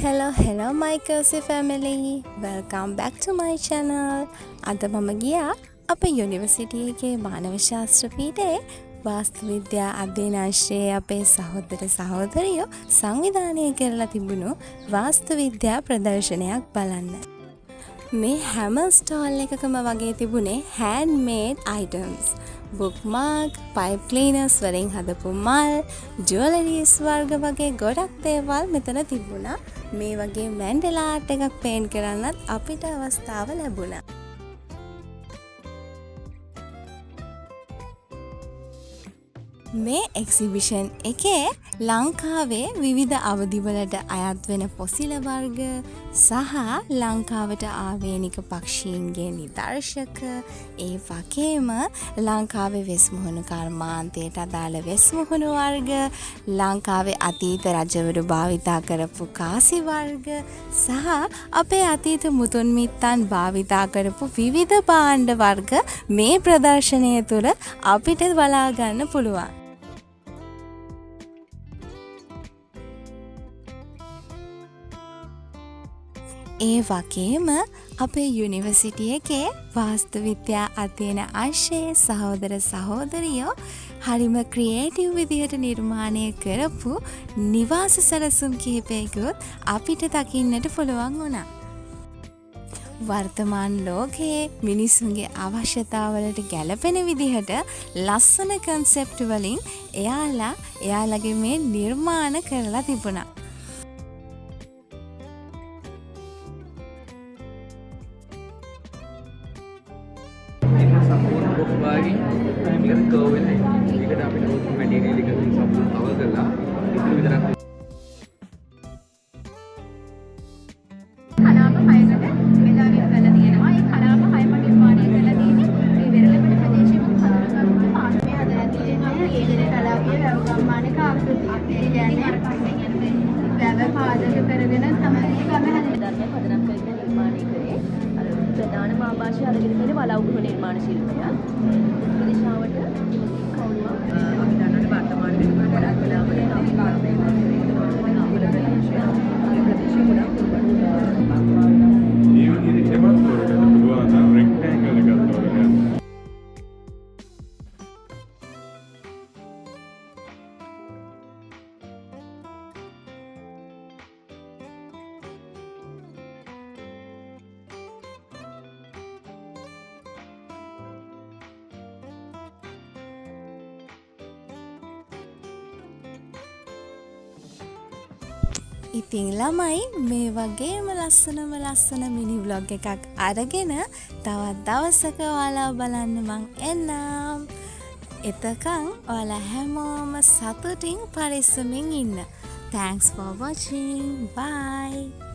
Hello my cozy family. Welcome back to my channel. අද මම ගියා අපේ යුනිවර්සිටි එකේ මානව ශාස්ත්‍ර පීඨයේ වාස්තු විද්‍යා අධ්‍යයන අංශයේ අපේ සහෝදර සහෝදරියෝ සංවිධානය කරලා තිබුණු වාස්තු විද්‍යා ප්‍රදර්ශනයක් බලන්න. මේ හැම ස්ටෝල් එකකම වගේ තිබුණේ handmade items. bookmark, pipe cleaners වලින් හදපු මල්, jewelries වර්ග වගේ ගොඩක් දේවල් මෙතන තිබුණා. මේ වගේ මැන්ඩලා ආර්ට් එකක් පේන්ට් කරන්නත් අපිට අවස්ථාව ලැබුණා. මේ එක්සිබිෂන් එකේ ලංකාවේ විවිධ අවධිවලට අයත් වෙන පොසිල වර්ග සහ ලංකාවට ආවේනික පක්ෂීන්ගේ නිදර්ශක ඒ වගේම ලංකාවේ වෙස්මුහුණු කර්මාන්තයට අදාළ වෙස්මුහුණු වර්ග ලංකාවේ අතීත රජවරු භාවිතා කරපු කාසි වර්ග සහ අපේ අතීත මුතුන් මිත්තන් භාවිතා කරපු විවිධ භාණ්ඩ වර්ග මේ ප්‍රදර්ශනය තුළ අපිට බලා ගන්න පුළුවන්. ඒ වගේම අපේ යුනිවර්සිටි එකේ වාස්තු විද්‍යා අධ්‍යයන අංශයේ සහෝදර සහෝදරියෝ හරිම ක්‍රියේටිව් විදිහට නිර්මාණය කරපු නිවාස සැලසුම් කිහිපයකුත් අපිට දකින්නට පුළුවන් වුණා. වර්තමාන ලෝකයේ මිනිසුන්ගේ අවශ්‍යතාවලට ගැලපෙන විදිහට ලස්සන කන්සෙප්ට් වලින් එයාලගේ මේ නිර්මාණ කරලා තිබුණා. बागी क्लियर कर्व है इकडे आपण मटेरियल इकडे संपूर्ण कव्हर करला इकडे विदरा කලාප හයකට බෙදාගෙන කරලා තියෙනවා. ඒ කලාප හයම නිර්මාණය කරලා තියෙන්නේ මේ වෙරළපොළ ප්‍රදේශයේ හතරකම පාස්මේ හදලා තියෙනවා. ඒකේ කලාපයේ වැව ගම්මානක ආකෘතිය. ඒ කියන්නේ වැව පාදක කරගෙන තමයි ගම හැදෙන්නේ. පදනම් කරගෙන නිර්මාණය කරේ. අර ප්‍රධාන මාභාෂය අරගෙන තියෙන වලව්ගෘහ නිර්මාණ ශිල්පය. දිශාවට කවුරුවක් අපි දන්නවනේ වර්තමාන වෙනකොට ගොඩක් වෙලාවට අපි කාර්යය කරන ප්‍රදේශය ගොඩක් ඉතින් ළමයි මේ වගේම ලස්සන මිනි ව්ලොග් එකක් අරගෙන තවත් දවසක ඔයාලා බලන්න මං එන්නම්. එතකන් ඔයාලා හැමෝම සතුටින් පරිස්සමින් ඉන්න. Thanks for watching. Bye.